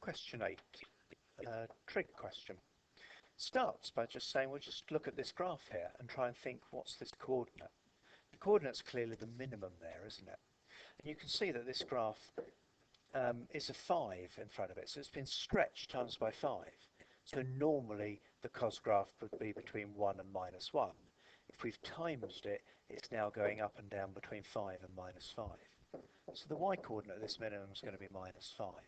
Question 8, trig question. Starts by just saying, well, just look at this graph here and try and think, what's this coordinate? The coordinate's clearly the minimum there, isn't it? And you can see that this graph is a 5 in front of it, so it's been stretched times by 5. So normally the cos graph would be between 1 and -1. If we've times it, it's now going up and down between 5 and -5. So the y coordinate of this minimum is going to be -5.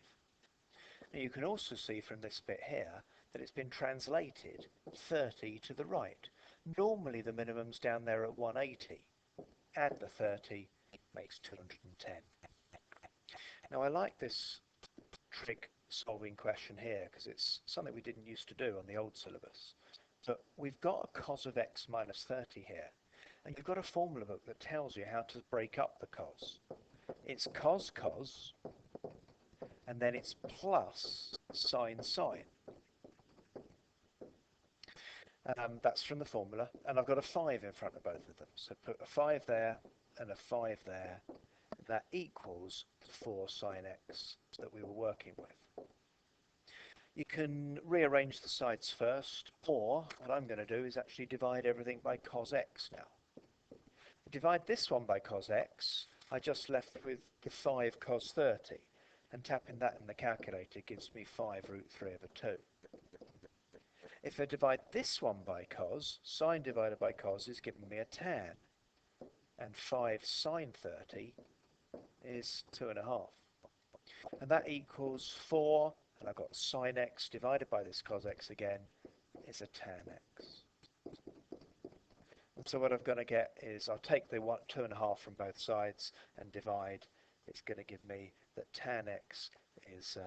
Now you can also see from this bit here that it's been translated 30 to the right. Normally the minimum's down there at 180. Add the 30, makes 210. Now I like this trig solving question here because it's something we didn't used to do on the old syllabus. But we've got a cos of x minus 30 here, and you've got a formula book that tells you how to break up the cos. It's cos cos, and then it's plus sine sine. That's from the formula, and I've got a 5 in front of both of them. So put a 5 there and a 5 there. That equals 4 sine x that we were working with. You can rearrange the sides first, or what I'm going to do is actually divide everything by cos x now. Divide this one by cos x, I just left with the 5 cos 30, and tapping that in the calculator gives me 5 root 3 over 2. If I divide this one by cos, sine divided by cos is giving me a tan, and 5 sine 30 is 2.5. And that equals 4, and I've got sine x divided by this cos x again, is a tan x. And so what I'm going to get is, I'll take the 2.5 from both sides and divide. It's going to give me that tan x is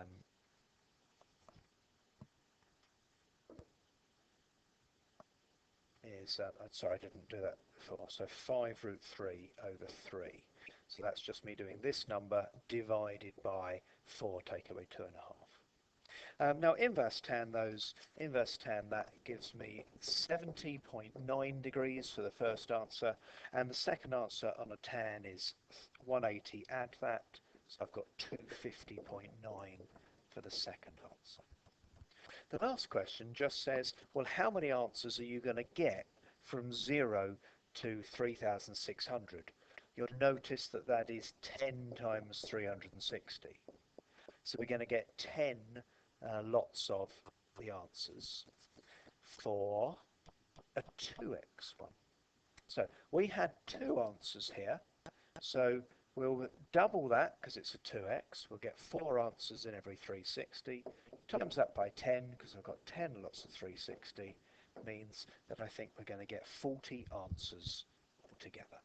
sorry, I didn't do that before, so 5 root 3 over 3. So that's just me doing this number divided by 4, take away 2.5. Now inverse tan that gives me 70.9 degrees for the first answer, and the second answer on a tan is 180. Add that, so I've got 250.9 for the second answer. The last question just says, well, how many answers are you going to get from 0 to 3,600? You'll notice that that is 10 times 360. So we're going to get 10 lots of the answers for a 2x one. So we had 2 answers here. So we'll double that because it's a 2x. We'll get 4 answers in every 360. Times that by 10 because I've got 10 lots of 360 means that I think we're going to get 40 answers altogether.